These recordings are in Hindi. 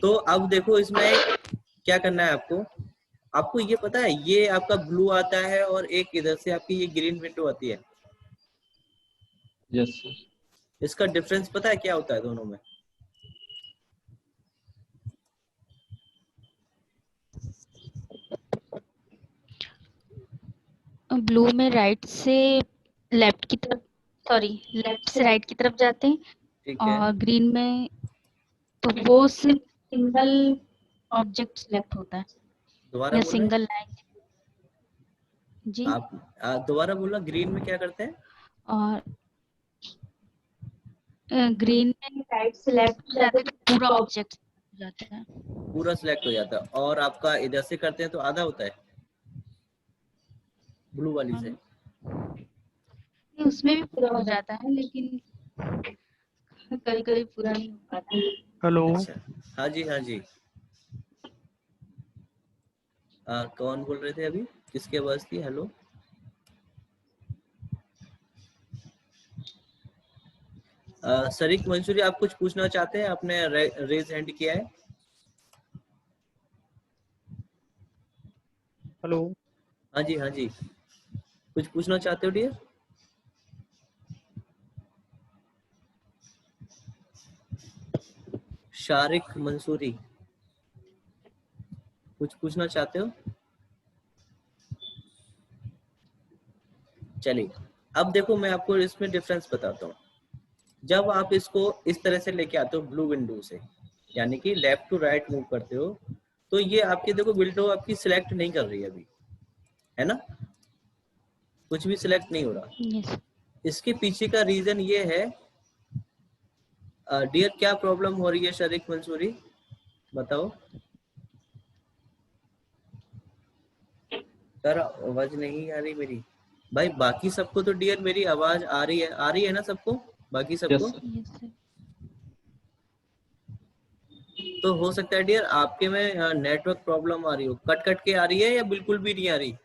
तो अब देखो इसमें क्या करना है आपको। आपको ये पता है ये आपका ब्लू आता है और एक इधर से आपकी ये ग्रीन विंडो आती है। Yes sir. इसका डिफरेंस पता है क्या होता है दोनों में? ब्लू में राइट से लेफ्ट की तरफ, सॉरी लेफ्ट से राइट की तरफ जाते हैं, ठीक है। और ग्रीन में तो वो सिर्फ सिंगल ऑब्जेक्ट सिलेक्ट होता है दोबारा या बोल रहे हैं? Single line. जी। आप दोबारा बोलना, ग्रीन में क्या करते हैं? और ग्रीन में राइट से लेफ्ट जाते हैं तो पूरा ऑब्जेक्ट जाता है। पूरा सिलेक्ट हो जाता है। और आपका इधर से करते हैं तो आधा होता है ब्लू वाली से। नहीं, उसमें भी पूरा हो जाता है लेकिन कभी कभी पूरा नहीं हो पाता। हेलो। अच्छा, हाँ जी हाँ जी। कौन बोल रहे थे अभी? किसकी आवाज थी? हेलो। शरीक मंसूरी, आप कुछ पूछना चाहते हैं? आपने रेज हैंड किया है। हेलो। हाँ जी हाँ जी, कुछ पूछना चाहते हो डियर? शारिक मंसूरी, कुछ पूछना चाहते हो? चलिए, अब देखो मैं आपको इसमें डिफरेंस बताता हूँ। जब आप इसको इस तरह से लेके आते हो ब्लू विंडो से, यानी कि लेफ्ट टू राइट मूव करते हो, तो ये आपकी देखो विंडो आपकी सिलेक्ट नहीं कर रही है अभी, है ना? कुछ भी सिलेक्ट नहीं हो रहा। Yes. इसके पीछे का रीजन ये है। डियर, क्या प्रॉब्लम हो रही है शरीक मंसूरी, बताओ। सर आवाज नहीं आ रही मेरी। भाई बाकी सबको तो डियर मेरी आवाज आ रही है ना सबको, बाकी सबको? Yes sir. Yes, sir. तो हो सकता है डियर आपके में नेटवर्क प्रॉब्लम आ रही हो, कट कट के आ रही है या बिल्कुल भी नहीं आ रही?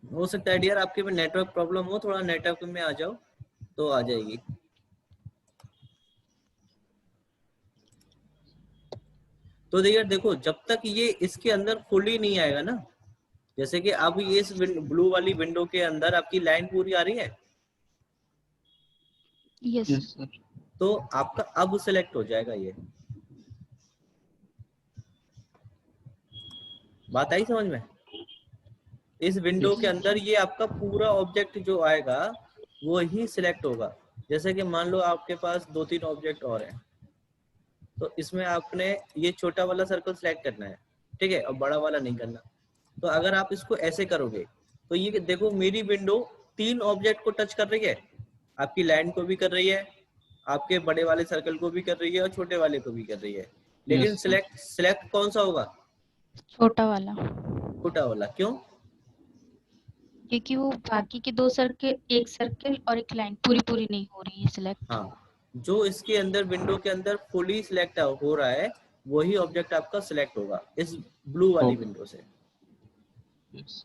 हो सकता है डियर आपके में नेटवर्क प्रॉब्लम हो, थोड़ा नेटवर्क में आ जाओ तो आ जाएगी। तो डियर देखो, जब तक ये इसके अंदर फुली नहीं आएगा ना, जैसे कि अब ये इस ब्लू वाली विंडो के अंदर आपकी लाइन पूरी आ रही है, Yes. Yes sir. तो आपका अब सिलेक्ट हो जाएगा ये। बात आई समझ में? इस विंडो यस के अंदर ये आपका पूरा ऑब्जेक्ट जो आएगा वो ही सिलेक्ट होगा। जैसे कि मान लो आपके पास 2-3 ऑब्जेक्ट और हैं, तो इसमें आपने ये छोटा वाला सर्कल सिलेक्ट करना है, ठीक है, और बड़ा वाला नहीं करना। तो अगर आप इसको ऐसे करोगे तो ये देखो मेरी विंडो 3 ऑब्जेक्ट को टच कर रही है, आपकी लाइन को भी कर रही है, आपके बड़े वाले सर्कल को भी कर रही है और छोटे वाले को भी कर रही है, लेकिन यस सर। सिलेक्ट कौन सा होगा? छोटा वाला, छोटा वाला। क्यों? क्योंकि वो बाकी के दो सर्कल, एक सर्कल और एक लाइन पूरी पूरी नहीं हो रही है सिलेक्ट। हाँ, जो इसके अंदर विंडो के अंदर फुली सिलेक्ट हो रहा है वही ऑब्जेक्ट आपका सिलेक्ट होगा इस ब्लू वाली विंडो से। यस।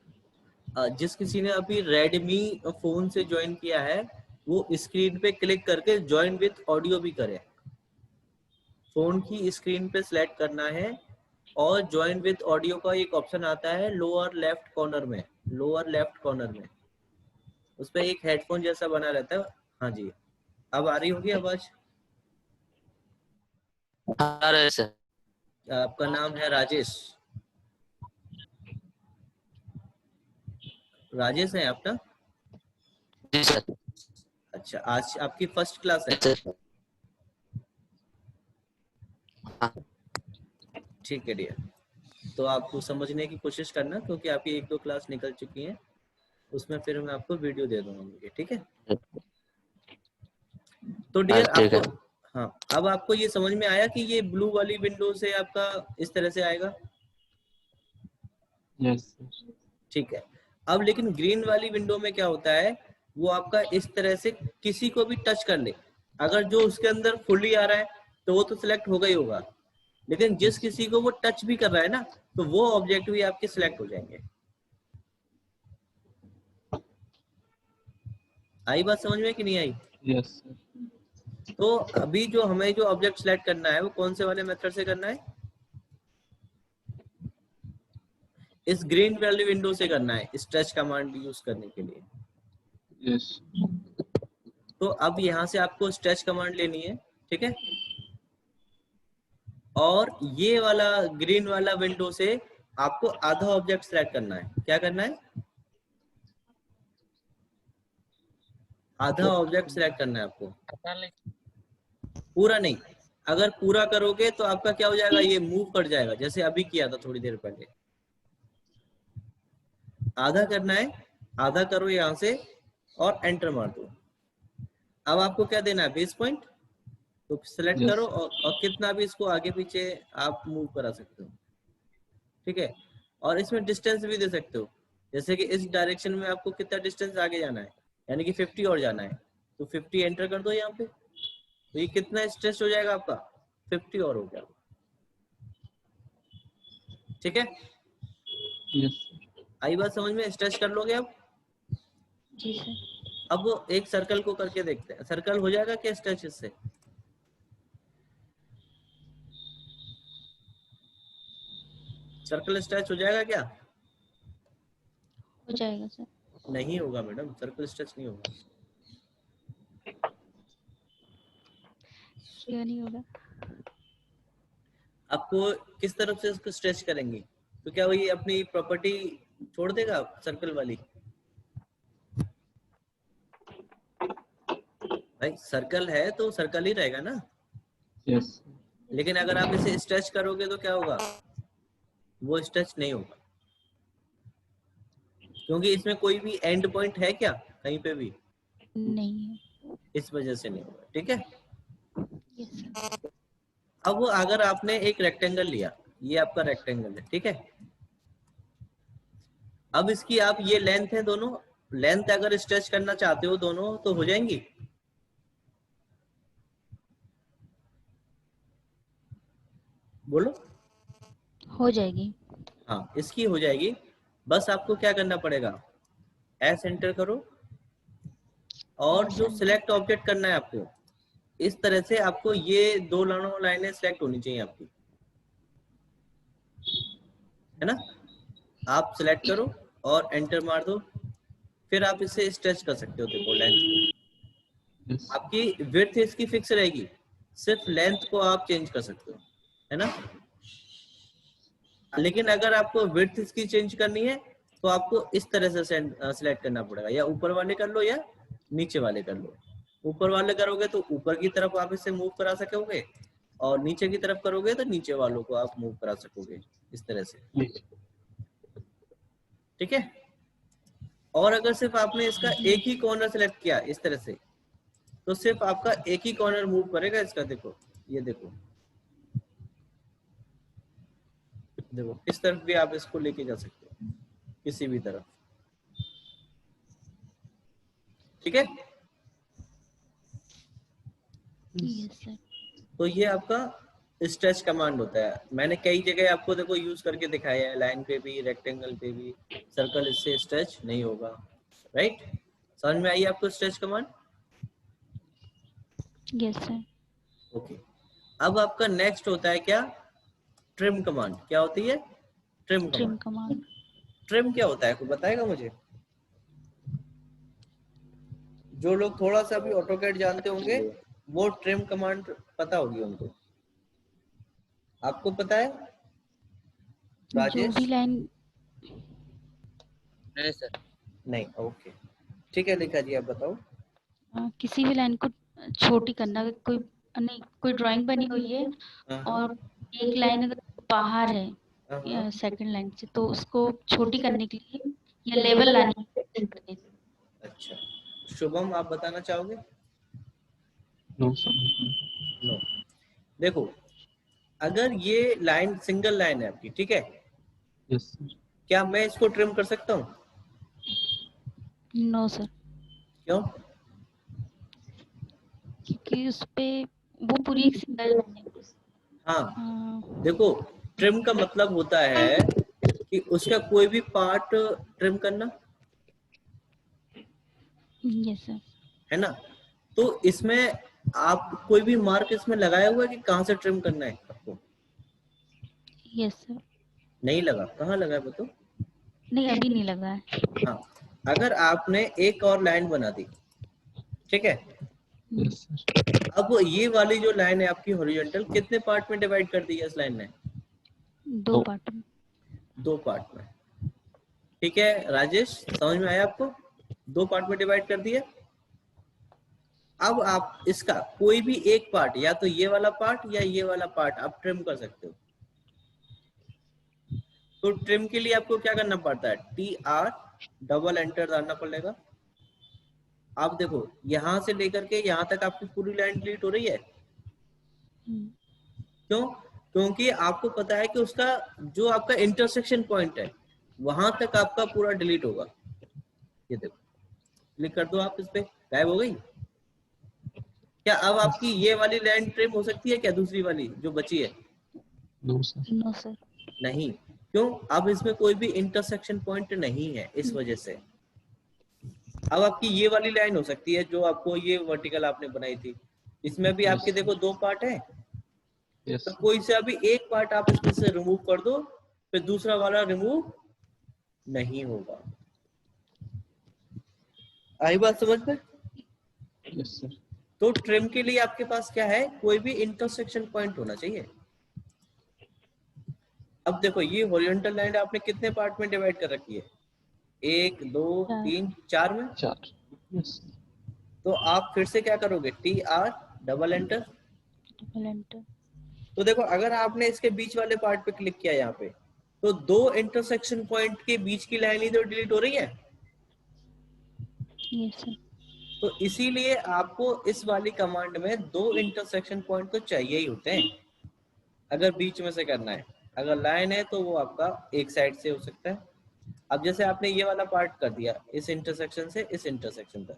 जिस किसी ने अभी रेडमी फोन से ज्वाइन किया है वो स्क्रीन पे क्लिक करके ज्वाइन विथ ऑडियो भी करे। फोन की स्क्रीन पे सिलेक्ट करना है और ज्वाइन विथ ऑडियो का एक ऑप्शन आता है लोअर लेफ्ट कॉर्नर में, लोअर लेफ्ट कॉर्नर में उस पर एक हेडफोन जैसा बना रहता है। हाँ जी, अब आ रही होगी आवाज? आ रहा है सर। आपका नाम है राजेश? राजेश है आपका? जी सर। अच्छा, आज आपकी फर्स्ट क्लास है? सर। हाँ। ठीक है डियर, तो आपको समझने की कोशिश करना क्योंकि आपकी 1-2 क्लास निकल चुकी हैं, उसमें फिर मैं आपको वीडियो दे दूंगा, ठीक है? तो डियर ठीक आपको, है। हाँ, अब आपको ये समझ में आया कि ये ब्लू वाली विंडो से आपका इस तरह से आएगा? Yes sir. ठीक है। अब लेकिन ग्रीन वाली विंडो में क्या होता है, वो आपका इस तरह से किसी को भी टच कर ले, अगर जो उसके अंदर फुली आ रहा है तो वो तो सिलेक्ट होगा ही होगा, लेकिन जिस किसी को वो टच भी कर रहा है ना तो वो ऑब्जेक्ट भी आपके सिलेक्ट हो जाएंगे। आई बात समझ में कि नहीं आई? Yes, sir. तो अभी जो हमें जो ऑब्जेक्ट सिलेक्ट करना है वो कौन से वाले मेथड से करना है? इस ग्रीन वाली विंडो से करना है, स्ट्रेच कमांड यूज करने के लिए। Yes. तो अब यहाँ से आपको स्ट्रेच कमांड लेनी है, ठीक है? और ये वाला ग्रीन वाला विंडो से आपको आधा ऑब्जेक्ट सिलेक्ट करना है। क्या करना है? आधा ऑब्जेक्ट सिलेक्ट करना है आपको, पूरा नहीं। अगर पूरा करोगे तो आपका क्या हो जाएगा, ये मूव कर जाएगा, जैसे अभी किया था थोड़ी देर पहले। आधा करना है, आधा करो यहाँ से और एंटर मार दो। अब आपको क्या देना है, बेस पॉइंट। तो सिलेक्ट Yes. करो और कितना भी इसको आगे पीछे आप मूव करा सकते हो, ठीक है? और इसमें डिस्टेंस भी दे सकते हो, जैसे कि इस डायरेक्शन में आपको कितना डिस्टेंस आगे जाना है, यानी कि 50 और जाना है, तो 50 एंटर कर दो यहाँ पे। तो ये कितना स्ट्रेच हो जाएगा आपका, 50 और हो गया, ठीक है? Yes. आई बात समझ में? स्ट्रेच कर लोगे अब? जी सर। अब वो एक सर्कल को करके देखते हैं, सर्कल हो जाएगा क्या स्ट्रेच इससे? सर्कल स्ट्रेच हो जाएगा क्या? हो जाएगा सर। नहीं होगा मैडम, सर्कल स्ट्रेच नहीं होगा। क्यों नहीं होगा? आपको किस तरफ से इसको स्ट्रेच करेंगे, तो क्या वही अपनी प्रॉपर्टी छोड़ देगा सर्कल वाली? भाई सर्कल है तो सर्कल ही रहेगा ना। Yes. लेकिन अगर आप इसे स्ट्रेच करोगे तो क्या होगा, वो स्ट्रेच नहीं होगा, क्योंकि इसमें कोई भी एंड पॉइंट है क्या कहीं पे भी? नहीं है। इस वजह से नहीं होगा, ठीक है? Yes sir. अब वो अगर आपने एक रेक्टेंगल लिया, ये आपका रेक्टेंगल है, ठीक है? अब इसकी आप ये लेंथ है, दोनों लेंथ अगर स्ट्रेच करना चाहते हो दोनों तो हो जाएंगी। बोलो। हो जाएगी। हाँ, इसकी हो जाएगी। बस आपको क्या करना पड़ेगा, एस एंटर करो और जो सिलेक्ट ऑब्जेक्ट करना है आपको, इस तरह से आपको ये दो लाइनें सिलेक्ट होनी चाहिए आपकी, है ना? आप सिलेक्ट करो और एंटर मार दो, फिर आप इसे स्ट्रेच कर सकते हो। देखो लेंथ Yes. आपकी विड्थ इसकी फिक्स रहेगी, सिर्फ लेंथ को आप चेंज कर सकते हो, है ना? लेकिन अगर आपको विड्थ इसकी चेंज करनी है तो आपको इस तरह से सिलेक्ट करना पड़ेगा, या ऊपर वाले कर लो या नीचे वाले कर लो। ऊपर वाले करोगे तो ऊपर की तरफ आप इसे मूव करा सकोगे, और नीचे की तरफ करोगे तो नीचे वालों को आप मूव करा सकोगे, इस तरह से, Yes. ठीक है? और अगर सिर्फ आपने इसका एक ही कॉर्नर सेलेक्ट किया इस तरह से, तो सिर्फ आपका एक ही कॉर्नर मूव करेगा इसका। देखो ये देखो, देखो इस तरफ भी आप इसको लेके जा सकते हो, किसी भी तरफ, ठीक है? Yes sir. तो ये आपका स्ट्रेच कमांड होता है। मैंने कई जगह आपको देखो यूज करके दिखाया है, लाइन पे भी, रेक्टेंगल पे भी। सर्कल इससे स्ट्रेच नहीं होगा, राइट? समझ में आई आपको stretch command? Yes sir. Okay. अब आपका नेक्स्ट होता है क्या, ट्रिम कमांड। क्या होती है? Trim trim command. Command. Trim क्या होता है, कोई बताएगा मुझे? जो लोग थोड़ा सा भी ऑटोकैड जानते होंगे वो ट्रिम कमांड पता होगी उनको। आपको पता है जो राजेश? भी लाइन नहीं सर। नहीं, ओके ठीक है। लिखा जी, आप बताओ। किसी भी लाइन को छोटी करना, कोई नहीं, कोई ड्राइंग बनी हुई है हाँ, और एक लाइन अगर बाहर है हाँ। सेकंड लाइन से, तो उसको छोटी करने के लिए या लेवल लाने के लिए। अच्छा, शुभम आप बताना चाहोगे? No, sir. नो। देखो, अगर ये लाइन सिंगल लाइन है आपकी, ठीक है, Yes, sir. क्या मैं इसको ट्रिम कर सकता हूँ? नो सर, क्यों? क्योंकि उस पे वो पूरी एक सिंगल लाइन है। हाँ, देखो ट्रिम का मतलब होता है कि उसका कोई भी पार्ट ट्रिम करना। Yes sir. है ना। तो इसमें आप कोई भी मार्क इसमें लगाया हुआ है कि कहाँ से ट्रिम करना है आपको? Yes sir. नहीं लगा, कहाँ लगा है बताओ? नहीं अभी नहीं लगा है। हाँ, अगर आपने एक और लाइन बना दी, ठीक है, Yes, sir. अब ये वाली जो लाइन है आपकी हॉरिजॉन्टल कितने पार्ट में डिवाइड कर दी है इस लाइन ने? 2 पार्ट में। 2 पार्ट में। ठीक है राजेश, समझ में आया आपको? 2 पार्ट में डिवाइड कर दिया। अब आप इसका कोई भी एक पार्ट, या तो ये वाला पार्ट या ये वाला पार्ट आप ट्रिम कर सकते हो। तो ट्रिम के लिए आपको क्या करना पड़ता है? TR डबल एंटर डालना पड़ेगा। आप देखो यहां से लेकर के यहां तक आपकी पूरी लाइन डिलीट हो रही है। क्यों? क्योंकि आपको पता है कि उसका जो आपका इंटरसेक्शन पॉइंट है वहां तक आपका पूरा डिलीट होगा। ये देखो, क्लिक कर दो आप इस पे, गायब हो गई। क्या अब आपकी ये वाली लाइन ट्रिम हो सकती है क्या? दूसरी वाली जो बची है? No, sir. No sir. नहीं। क्यों? अब इसमें कोई भी इंटरसेक्शन पॉइंट नहीं है, इस वजह से। अब आपकी ये वाली लाइन हो सकती है जो आपको ये वर्टिकल आपने बनाई थी, इसमें भी आपके देखो 2 पार्ट है। Yes. तो कोई से अभी एक पार्ट आप इसमें से रिमूव कर दो, फिर दूसरा वाला रिमूव नहीं होगा। आई बात समझ में? Yes, sir. तो ट्रिम के लिए आपके पास क्या है? कोई भी इंटरसेक्शन पॉइंट होना चाहिए। अब देखो ये हॉरिजॉन्टल लाइन आपने कितने पार्ट में डिवाइड कर रखी है? 1 2 3 4 में। 4. Yes. तो आप फिर से क्या करोगे? TR double enter. Double enter. तो देखो अगर आपने इसके बीच वाले पार्ट पे क्लिक किया यहाँ पे, तो 2 इंटरसेक्शन पॉइंट के बीच की लाइन ही तो डिलीट हो रही है। Yes sir. तो इसीलिए आपको इस वाली कमांड में 2 इंटरसेक्शन पॉइंट तो चाहिए ही होते हैं अगर बीच में से करना है। अगर लाइन है तो वो आपका एक साइड से हो सकता है। अब जैसे आपने ये वाला पार्ट कर दिया इस इंटरसेक्शन से इस इंटरसेक्शन तक,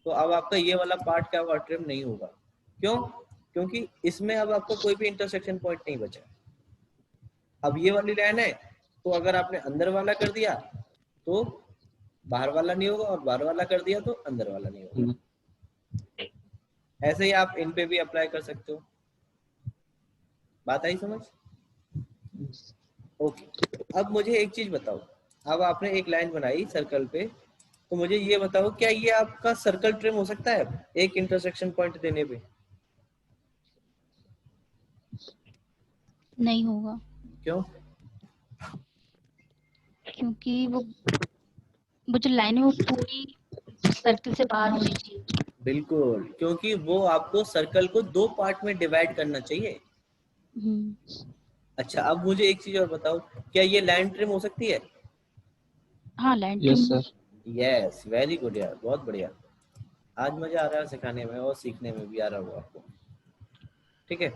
तो अब आपका ये वाला पार्ट क्या होगा? ट्रिम नहीं होगा। क्यों? क्योंकि इसमें अब आपको कोई भी इंटरसेक्शन पॉइंट नहीं बचा। अब ये वाली लाइन है, तो अगर आपने अंदर वाला कर दिया तो बाहर वाला नहीं होगा, और बाहर वाला कर दिया तो अंदर वाला नहीं होगा। ऐसे ही आप इन पे भी अप्लाई कर सकते हो। बात आई समझ? Yes. ओके। अब मुझे एक चीज बताओ, अब आपने एक लाइन बनाई सर्कल पे, तो मुझे ये बताओ क्या ये आपका सर्कल ट्रिम हो सकता है एक इंटरसेक्शन पॉइंट देने पे? नहीं होगा, क्यों? क्योंकि वो जो लाइन है वो पूरी सर्कल से बाहर होनी चाहिए। बिल्कुल, क्योंकि वो आपको सर्कल को 2 पार्ट में डिवाइड करना चाहिए। अच्छा, अब मुझे एक चीज और बताओ, क्या ये लाइन ट्रिम हो सकती है? हाँ line Yes, trim. sir. Yes, very good यार, बहुत बढ़िया। आज मजा आ रहा है सिखाने में और सीखने में भी आ रहा होगा आपको। ठीक है,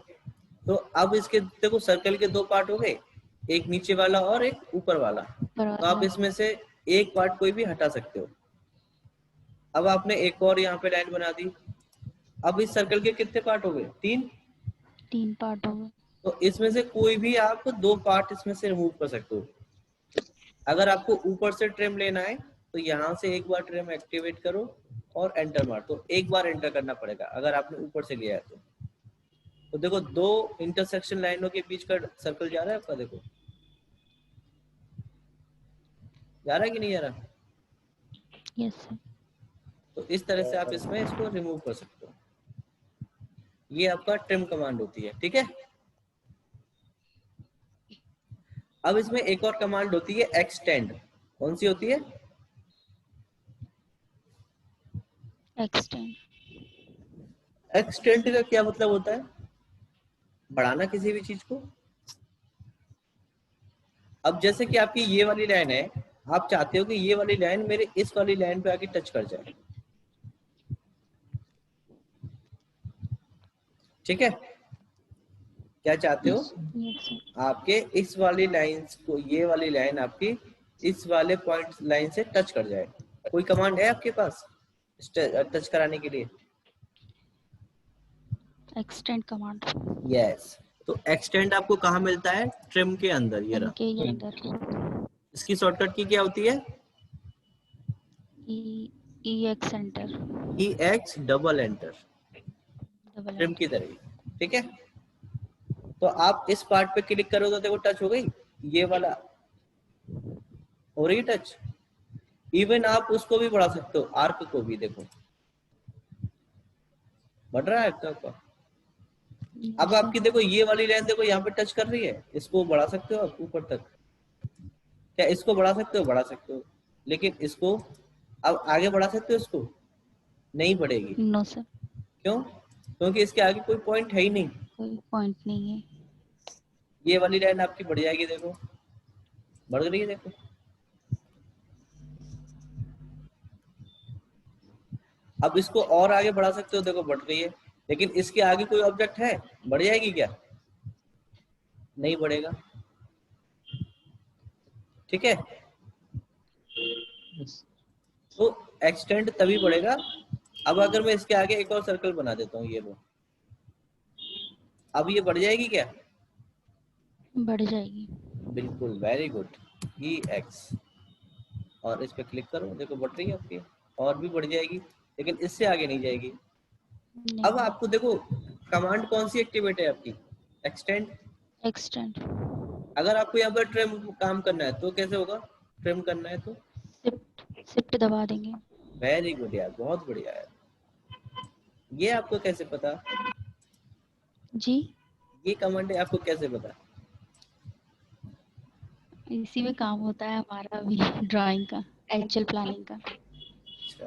तो अब इसके देखो सर्कल के 2 पार्ट हो गए, एक नीचे वाला और एक ऊपर वाला। तो आप इसमें से एक पार्ट कोई भी हटा सकते हो। अब आपने एक और यहाँ पे लाइन बना दी। अब इस सर्कल के कितने पार्ट हो गए? 3 पार्ट हो गए। तो इसमें से कोई भी आप 2 पार्ट इसमें से रिमूव कर सकते हो। अगर आपको ऊपर से ट्रिम लेना है तो यहाँ से एक बार ट्रिम एक्टिवेट करो और एंटर मार दो। एक बार एंटर करना पड़ेगा अगर आपने ऊपर से लिया है तो देखो 2 इंटरसेक्शन लाइनों के बीच का सर्कल जा रहा है आपका, देखो जा रहा है कि नहीं जा रहा? Yes sir. तो इस तरह से आप इसमें इसको रिमूव कर सकते हो। ये आपका ट्रिम कमांड होती है। ठीक है, अब इसमें एक और कमांड होती है एक्सटेंड। कौन सी होती है? एक्सटेंड। एक्सटेंड का क्या मतलब होता है? बढ़ाना किसी भी चीज को। अब जैसे कि आपकी ये वाली लाइन है, आप चाहते हो कि ये वाली लाइन मेरे इस वाली लाइन पे आके टच कर जाए। ठीक है, क्या चाहते हो? Yes sir. आपके इस वाली लाइन को, ये वाली लाइन आपकी इस वाले पॉइंट लाइन से टच कर जाए। कोई कमांड है आपके पास टच कराने के लिए? Extend command. यस, तो एक्सटेंड आपको कहाँ मिलता है? ट्रिम के अंदर। ये रहा, इनके अंदर इसकी शॉर्टकट की क्या होती है? ई EX enter, EX double enter, double trim की तरह, ठीक है। तो आप इस पार्ट पे क्लिक करो तो देखो टच हो गई, ये वाला हो रही टच। इवन आप उसको भी बढ़ा सकते हो, आर्क को भी, देखो बढ़ रहा है आपका। अब आपकी देखो ये वाली लाइन देखो यहाँ पे टच कर रही है, इसको बढ़ा सकते हो आप ऊपर तक। क्या इसको बढ़ा सकते हो? बढ़ा सकते हो, लेकिन इसको अब आगे बढ़ा सकते हो? इसको नहीं बढ़ेगी। नो सर, क्यों? क्योंकि इसके आगे कोई पॉइंट है ही नहीं। कोई पॉइंट नहीं है। ये वाली लाइन आपकी बढ़ जाएगी, देखो बढ़ रही है, देखो। अब इसको और आगे बढ़ा सकते हो, देखो बढ़ रही है, लेकिन इसके आगे कोई ऑब्जेक्ट है, बढ़ जाएगी क्या? नहीं बढ़ेगा, ठीक है। Yes. तो एक्सटेंड तभी बढ़ेगा। अब अगर मैं इसके आगे एक और सर्कल बना देता हूँ, ये वो, अब ये बढ़ जाएगी क्या? बढ़ जाएगी। बिल्कुल, वेरी गुड। EX और इस पे क्लिक करो, देखो बढ़ रही है आपकी, और भी बढ़ जाएगी, लेकिन इससे आगे नहीं जाएगी। नहीं, अब आपको देखो कमांड कौन सी एक्टिवेट है आपकी? एक्सटेंड। एक्सटेंड, अगर आपको यहाँ पर ट्रिम काम करना है तो कैसे होगा? ट्रिम करना है तो शिफ्ट दबा देंगे। वेरी गुड यार, बहुत बढ़िया है। ये आपको कैसे पता? जी, ये कमांड आपको कैसे पता? इसी में काम होता है हमारा भी ड्राइंग का, एक्चुअल प्लानिंग का। अच्छा,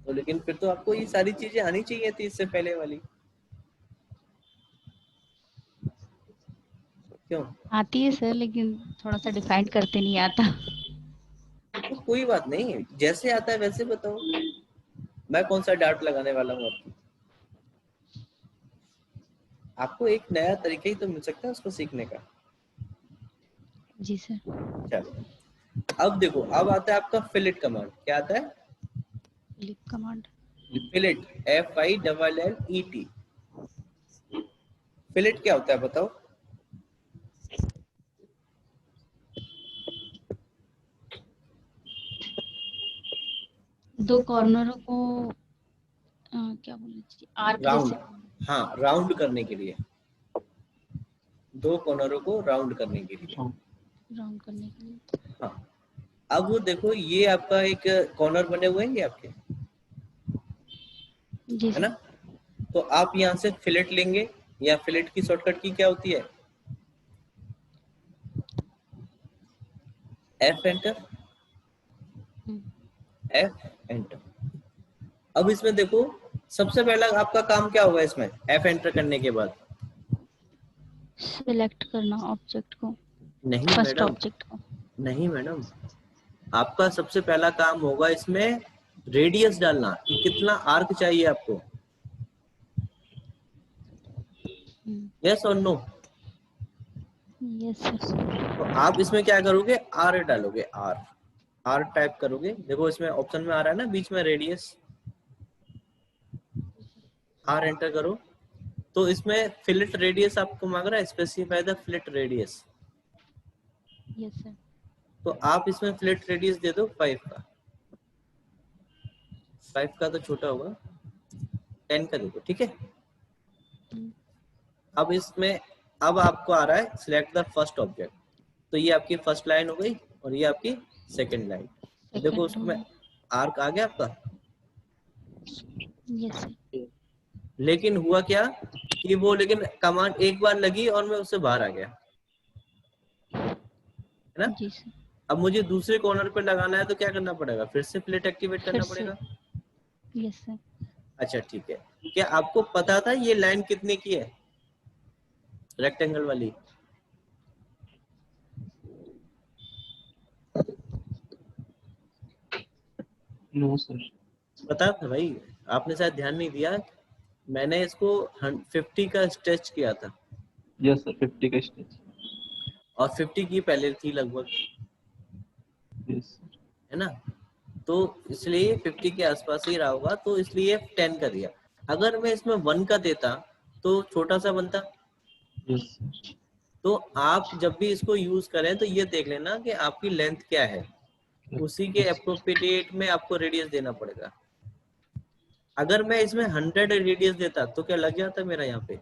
तो लेकिन फिर तो आपको ये सारी चीजें आनी चाहिए थी इससे पहले वाली, क्यों? आती है सर, लेकिन थोड़ा सा डिफाइन करते नहीं आता। तो कोई बात नहीं, जैसे आता है वैसे बताओ, मैं कौन सा डाउट लगाने वाला हूँ आपकी। आपको एक नया तरीका ही तो मिल सकता है उसको सीखने का। जी सर। चलो, अब देखो, अब आता है आपका फिलेट कमांड। क्या आता है? Lip command, fillet, FILLET। Fillet क्या होता है बताओ? दो कॉर्नरों को क्या बोलना चाहिए, आर्क राउंड, जैसे। हाँ राउंड करने के लिए, दो कॉर्नरों को राउंड करने के लिए। राउंड करने के लिए। हाँ, अब वो देखो ये आपका एक कॉर्नर बने हुए हैं ये आपके, जी है सर। ना। तो आप यहाँ से फिलेट लेंगे, या फिलेट की शॉर्टकट की क्या होती है? F enter, F enter. अब इसमें देखो सबसे पहला आपका काम क्या होगा इसमें F एंटर करने के बाद? सिलेक्ट करना ऑब्जेक्ट को, नहीं फर्स्ट मैडम, ऑब्जेक्ट को। नहीं मैडम, आपका सबसे पहला काम होगा इसमें रेडियस डालना, कि कितना आर्क चाहिए आपको। यस और नो? Yes sir. तो आप इसमें क्या करोगे? R डालोगे, R टाइप करोगे। देखो इसमें ऑप्शन में आ रहा है ना बीच में रेडियस, R एंटर करो। तो इसमें फिलेट रेडियस आपको मांग रहा है, specify the fillet radius. Yes sir. तो आप इसमें फिलेट रेडियस दे दो 5 का। 5 का तो छोटा होगा, 10 का दे दो, ठीक है। अब इसमें अब आपको आ रहा है सिलेक्ट द फर्स्ट ऑब्जेक्ट। तो ये आपकी फर्स्ट लाइन हो गई और ये आपकी सेकंड लाइन। देखो उसमें आर्क आ गया आपका। Yes sir. लेकिन हुआ क्या कि वो, लेकिन कमांड एक बार लगी और मैं उससे बाहर आ गया, है ना। जी सर। अब मुझे दूसरे कॉर्नर पे लगाना है तो क्या करना पड़ेगा? फिर से प्लेट एक्टिवेट फिर करना से। पड़ेगा। Yes sir. अच्छा ठीक है, क्या आपको पता था ये लाइन कितने की है, रेक्टेंगल वाली? No sir. पता था भाई, आपने शायद ध्यान नहीं दिया। मैंने इसको 50 का स्ट्रेच किया था, यस सर, 50 का स्टेज। और 50 की पहले थी लगभग, यस सर। है ना। तो इसलिए 50 के आसपास ही रहा होगा, तो इसलिए 10 का दिया। अगर मैं इसमें 1 का देता तो छोटा सा बनता। Yes sir. तो आप जब भी इसको यूज करें तो ये देख लेना कि आपकी लेंथ क्या है। उसी के अप्रोप्रिएट में आपको रेडियस देना पड़ेगा। अगर मैं इसमें 100 रेडियस देता तो क्या लग जाता मेरा यहाँ पे?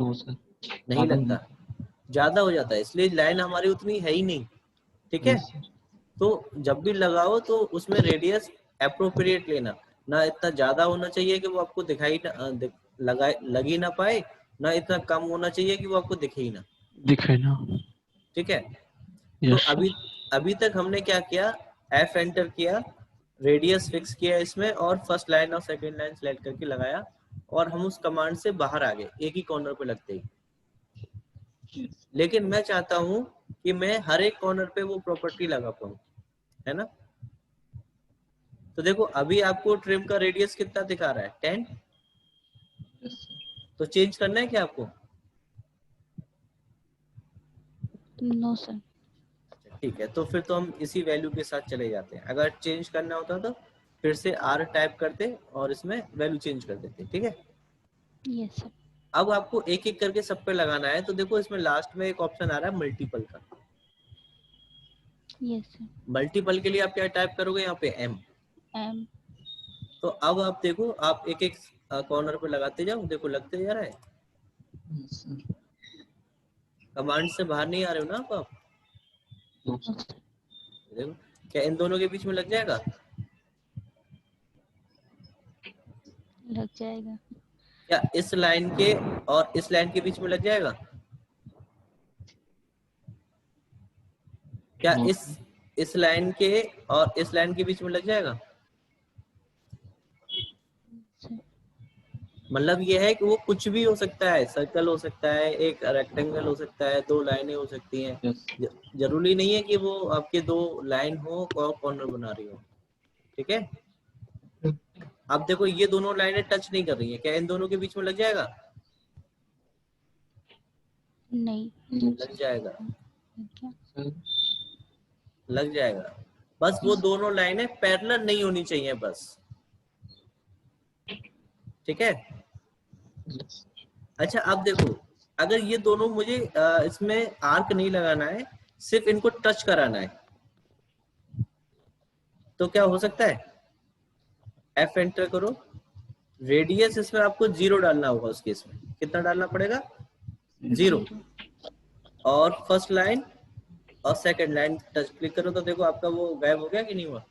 नो सर, नहीं लगता, ज्यादा हो जाता है, इसलिए लाइन हमारी उतनी है ही नहीं। ठीक है, यस सर, तो जब भी लगाओ तो उसमें रेडियस अप्रोप्रिएट लेना, ना इतना ज्यादा होना चाहिए कि वो आपको दिखाई ना लग ही ना पाए, ना इतना कम होना चाहिए कि वो आपको दिखे ही ना। दिखाई ना। ठीक है, तो यस अभी सर, अभी तक हमने क्या किया, F एंटर किया, रेडियस फिक्स किया इसमें, और फर्स्ट लाइन और सेकंड लाइन सेलेक्ट करके लगाया, और हम उस कमांड से बाहर आ गए एक ही कॉर्नर पे लगते ही। लेकिन मैं चाहता हूं कि मैं हर एक कॉर्नर पे वो प्रॉपर्टी लगा पाऊं, है ना। तो देखो अभी आपको ट्रिम का रेडियस कितना दिखा रहा है, 10। यस सर, तो चेंज करना है क्या आपको? No sir. ठीक है, तो फिर तो हम इसी वैल्यू के साथ चले जाते हैं। अगर चेंज करना होता तो फिर से R टाइप करते और इसमें वैल्यू चेंज कर देते। ठीक है, यस सर। अब आपको एक एक करके सब पे लगाना है। तो देखो इसमें लास्ट में एक ऑप्शन आ रहा है मल्टीपल का। Yes sir. मल्टीपल के लिए आप क्या टाइप करोगे यहाँ पे, M। एम। तो अब आप देखो, आप एक एक कॉर्नर पे लगाते जाओ, देखो लगते जा रहा है। यस सर, कमांड से बाहर नहीं आ रहे हो ना आप। नो सर, देखो क्या इन दोनों के बीच में लग जाएगा? लग जाएगा। क्या इस लाइन के और इस लाइन के बीच में लग जाएगा? क्या नो इस लाइन के और इस लाइन के बीच में लग जाएगा? सर। मतलब ये है कि वो कुछ भी हो सकता है, सर्कल हो सकता है, एक रेक्टेंगल हो सकता है, दो लाइनें हो सकती हैं। यस जरूरी नहीं है कि वो आपके दो लाइन हो और कॉर्नर बना रही हो। ठीक है, अब देखो ये दोनों लाइनें टच नहीं कर रही है, क्या इन दोनों के बीच में लग जाएगा? नहीं। लग जाएगा, क्या? सर, लग जाएगा। बस वो दोनों लाइनें पैरेलल नहीं होनी चाहिए बस। ठीक है, यस अच्छा अब देखो, अगर ये दोनों मुझे इसमें आर्क नहीं लगाना है, सिर्फ इनको टच कराना है, तो क्या हो सकता है? F एंटर करो, रेडियस इसमें आपको 0 डालना होगा। उस केस में कितना डालना पड़ेगा? 0। और फर्स्ट लाइन और सेकंड लाइन टच क्लिक करो तो देखो आपका वो गायब हो गया कि नहीं हुआ?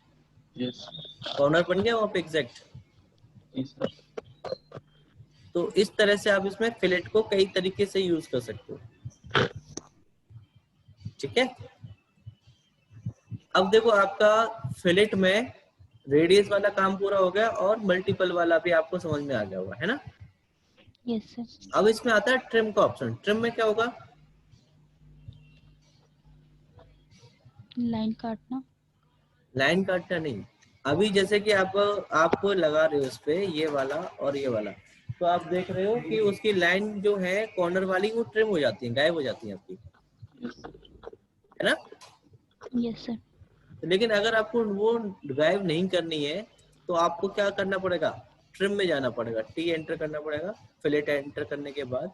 यस कॉर्नर बन गया वहां पे एग्जैक्ट। यस सर, तो इस तरह से आप इसमें फिलेट को कई तरीके से यूज कर सकते हो। ठीक है, अब देखो आपका फिलेट में रेडियस वाला काम पूरा हो गया और मल्टीपल वाला भी आपको समझ में आ गया होगा, है ना। Yes sir. अब इसमें आता है ट्रिम का ऑप्शन। ट्रिम में क्या होगा? लाइन काटना। लाइन काटना नहीं। अभी जैसे कि आप लगा रहे हो इस पे ये वाला और ये वाला, तो आप देख रहे हो कि उसकी लाइन जो है कॉर्नर वाली वो ट्रिम हो जाती है, गायब हो जाती है आपकी, है ना। Yes sir. लेकिन अगर आपको वो गायब नहीं करनी है तो आपको क्या करना पड़ेगा? ट्रिम में जाना पड़ेगा, T एंटर करना पड़ेगा फिलेट एंटर करने के बाद।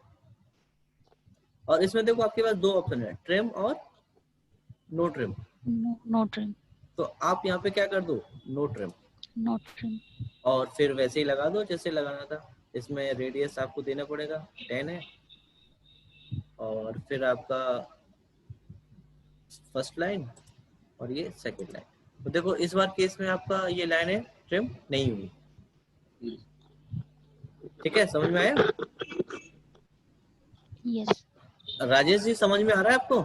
और इसमें देखो आपके पास दो ऑप्शन है, ट्रिम और नो ट्रिम। No trim. तो आप यहाँ पे क्या कर दो, नो ट्रिम, नो ट्रिम। और फिर वैसे ही लगा दो जैसे लगाना था। इसमें रेडियस आपको देना पड़ेगा 10 है, और फिर आपका फर्स्ट लाइन और ये सेकंड लाइन। तो देखो इस बार केस में आपका ये लाइन है ट्रिम नहीं हुई। ठीक है, समझ में आया? यस। राजेश जी समझ में आ रहा है आपको?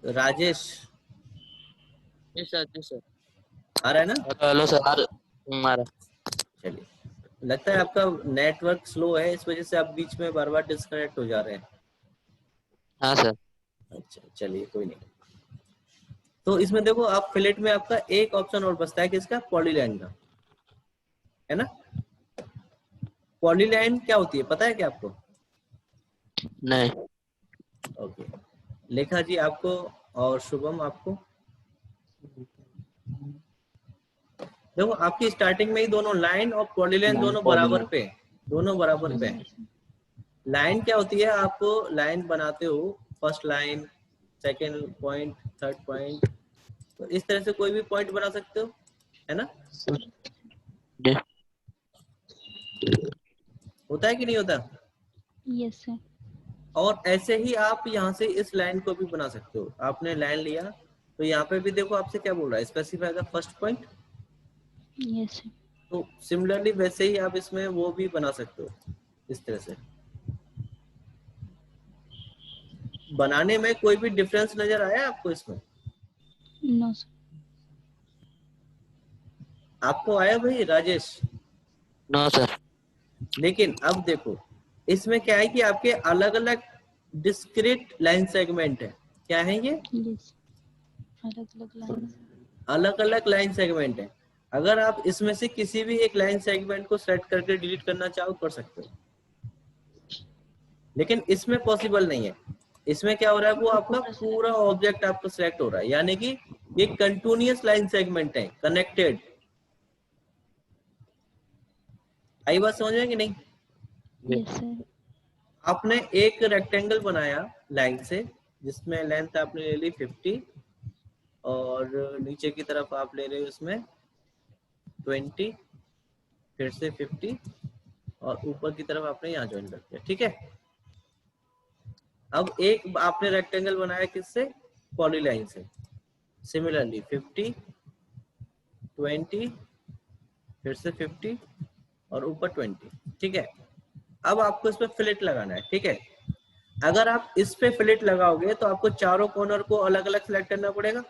राजेश जी सर, जी सर। आ रहा है ना? हेलो सर, हमारा चलिए, लगता है आपका नेटवर्क स्लो है, इस वजह से आप बीच में बार बार डिस्कनेक्ट हो जा रहे हैं। हाँ सर। अच्छा चलिए कोई नहीं। तो इसमें देखो आप फिलेट में आपका एक ऑप्शन और बचता है किसका, पॉलीलाइन का, है ना। पॉलीलाइन क्या होती है पता है क्या आपको? नहीं। ओके, लेखा जी आपको और शुभम आपको। देखो आपकी स्टार्टिंग में ही दोनों लाइन और पॉलीलाइन दोनों बराबर पे हैं, दोनों बराबर पे हैं। लाइन क्या होती है, आप लाइन बनाते हो, first line, second point, third point, तो इस तरह से कोई भी पॉइंट बना सकते हो, है ना? सर जी होता है कि नहीं होता? Yes sir. और ऐसे ही आप यहाँ से इस लाइन को भी बना सकते हो। आपने लाइन लिया तो यहाँ पे भी देखो आपसे क्या बोल रहा है, specify the first point. Yes sir. तो सिमिलरली वैसे ही आप इसमें वो भी बना सकते हो इस तरह से। बनाने में कोई भी डिफरेंस नजर आया आपको इसमें? No sir. आपको आया भाई राजेश? No sir. लेकिन अब देखो इसमें क्या है कि आपके अलग अलग डिस्क्रीट लाइन सेगमेंट है। क्या है ये? यस, अलग अलग लाइन। अलग अलग लाइन सेगमेंट है। अगर आप इसमें से किसी भी एक लाइन सेगमेंट को सेलेक्ट करके डिलीट करना चाहो कर सकते हो, लेकिन इसमें पॉसिबल नहीं है। इसमें क्या हो रहा है, वो आपका पूरा ऑब्जेक्ट आपको सिलेक्ट हो रहा है, यानी कि ये कंटिन्यूअस लाइन सेगमेंट है, कनेक्टेड। आई बात समझ में कि नहीं? Yes sir. आपने एक रेक्टेंगल बनाया लाइन से, जिसमें लेंथ आपने ले ली 50 और नीचे की तरफ आप ले रहे हो इसमें 20, फिर से 50 और ऊपर की तरफ आपने यहाँ ज्वाइन कर दिया, ठीक है? अब एक आपने रेक्टेंगल बनाया किससे? पॉलीलाइन से। सिमिलरली 50, 20, फिर से 50 और ऊपर 20, ठीक है? अब आपको इस पे फिलेट लगाना है, ठीक है? अगर आप इस पे फिलेट लगाओगे तो आपको चारों कॉर्नर को अलग अलग सिलेक्ट करना पड़ेगा,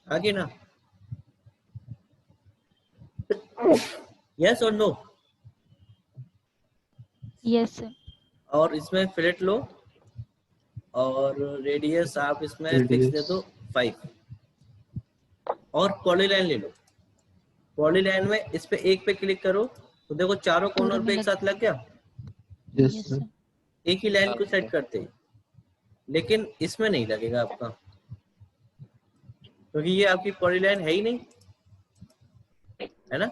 आगे ना? यस और नो? Yes sir. और इसमें फिलेट लो और रेडियस आप इसमें फिक्स दे दो 5 और पॉलीलाइन ले लो। पॉलीलाइन में इस पे एक पे क्लिक करो तो देखो चारों कॉर्नर पे एक साथ लग गया। Yes yes sir sir. एक ही लाइन को सेट करते हैं, लेकिन इसमें नहीं लगेगा आपका, क्योंकि ये आपकी पॉलीलाइन है ही नहीं, है ना?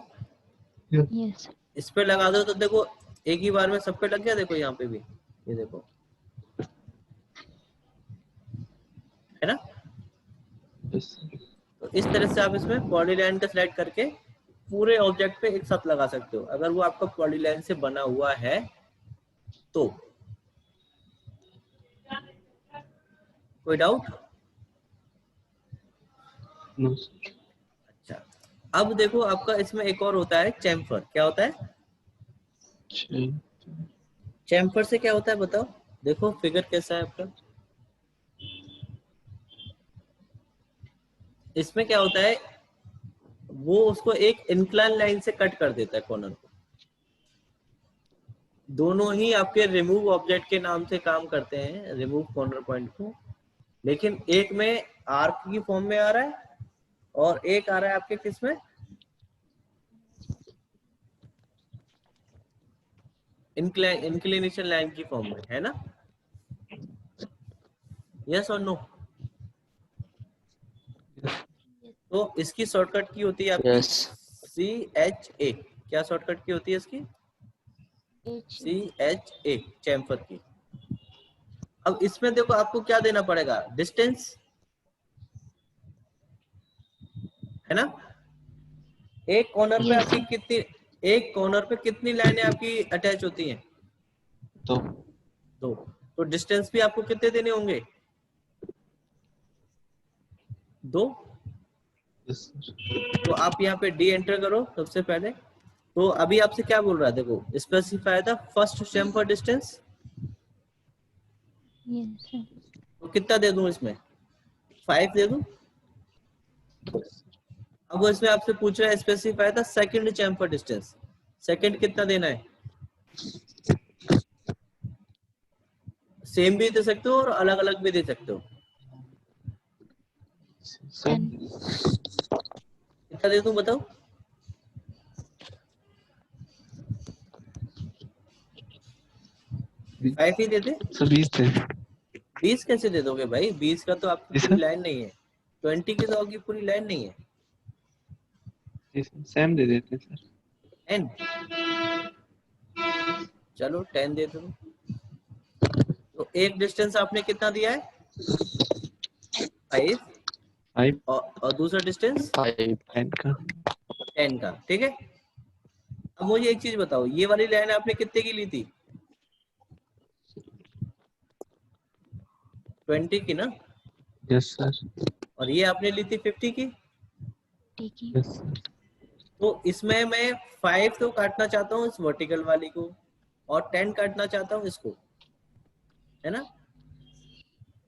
Yes sir. इस पे लगा दो तो देखो एक ही बार में सब पे लग गया। देखो यहाँ पे भी, ये देखो, है ना? यस सर तो इस तरह से आप इसमें पॉलीलाइन का सिलेक्ट करके पूरे ऑब्जेक्ट पे एक साथ लगा सकते हो, अगर वो आपका पॉलीलाइन से बना हुआ है तो। कोई डाउट? नो सर अच्छा, अब देखो आपका इसमें एक और होता है चैम्फर। क्या होता है चैम्फर? से क्या होता है बताओ? देखो फिगर कैसा है आपका। इसमें क्या होता है, वो उसको एक इंक्लाइन लाइन से कट कर देता है कॉर्नर को। दोनों ही आपके रिमूव ऑब्जेक्ट के नाम से काम करते हैं, रिमूव कॉर्नर पॉइंट को, लेकिन एक में आर्क की फॉर्म में आ रहा है और एक आ रहा है आपके किस में, इंक्लिनेशन लाइन की फॉर्म में, है ना? यस और नो? तो इसकी शॉर्टकट की होती है आपकी यस CHA। क्या शॉर्टकट की होती है इसकी? CHA, चैम्फर की। अब इसमें देखो आपको क्या देना पड़ेगा, डिस्टेंस, है ना? एक कॉर्नर पे आपकी कितनी, एक कॉर्नर पे कितनी लाइनें आपकी अटैच होती हैं? तो तो डिस्टेंस भी आपको कितने देने होंगे? 2। यस सर तो आप यहाँ पे डी एंटर करो सबसे पहले। तो अभी आपसे क्या बोल रहा है, देखो specify the first chamfer distance. Yes sir. तो कितना दे दूं इसमें? 5 दे दूं? अब वो इसमें आपसे पूछ रहा है specify the second chamfer distance. Second कितना देना है? सेम भी दे सकते हो और अलग अलग भी दे सकते हो। सर कितना दे दूं बताओ? 5 ही दे दे? सर 20 थे 20 कैसे दे दोगे भाई? 20 का तो आपकी जी पूरी सर लाइन नहीं है। 20 की तो आपकी पूरी लाइन नहीं है। जी सर सेम दे देते सर एन चलो 10 दे दो। तो एक डिस्टेंस आपने कितना दिया है 5 5 और दूसरा डिस्टेंस 5 10 का 10 का, ठीक है। अब मुझे एक चीज बताओ, ये वाली लाइन आपने कितने की ली थी 20 की ना, यस सर और ये आपने ली थी 50 की। ठीक है। यस सर तो इसमें मैं 5 तो काटना चाहता हूँ इस वर्टिकल वाली को और 10 काटना चाहता हूँ इसको, है ना।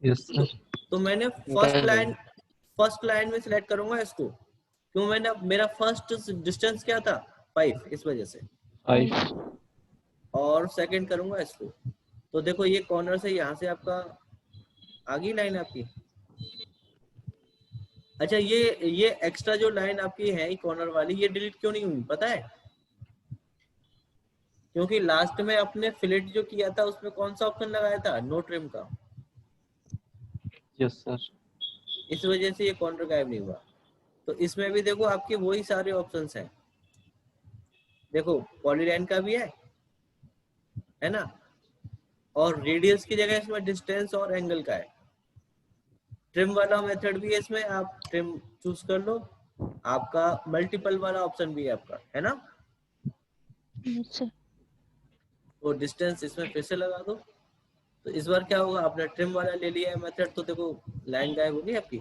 यस सर तो मैंने फर्स्ट लाइन में सिलेक्ट करूंगा इसको, क्यों, मैंने मेरा फर्स्ट डिस्टेंस क्या था 5, इस वजह से। 5 और सेकंड करूंगा इसको। तो देखो ये कॉर्नर से यहाँ से आपका आगे लाइन आपकी। अच्छा ये एक्स्ट्रा जो लाइन आपकी है कॉर्नर वाली, ये डिलीट क्यों नहीं हुई पता है? क्योंकि लास्ट में अपने फिलेट जो किया था उसमें कौन सा ऑप्शन लगाया था, नो ट्रिम का, यस सर इस वजह से ये कॉर्नर गायब नहीं हुआ। तो इसमें भी देखो आपके वही सारे ऑप्शंस हैं, देखो पॉलीलाइन का भी है ना, और रेडियस की जगह इसमें डिस्टेंस और एंगल का है। ट्रिम वाला मेथड भी है इसमें, आप ट्रिम चूज कर लो, आपका मल्टीपल वाला ऑप्शन भी है आपका, है ना। Yes sir. तो डिस्टेंस इसमें फिर से लगा दो। तो इस बार क्या होगा, आपने ट्रिम वाला ले लिया है मेथड, तो देखो लाइन गायब होगी आपकी,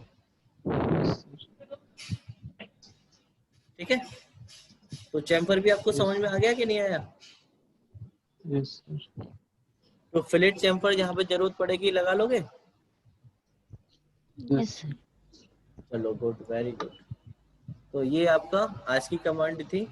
ठीक है। तो चैम्फर भी आपको समझ में आ गया कि नहीं आया? यस सर तो फिलेट चैम्फर जहाँ पे जरूरत पड़ेगी लगा लोगे। Yes sir. चलो गुड, वेरी गुड। तो ये आपका आज की कमांड थी।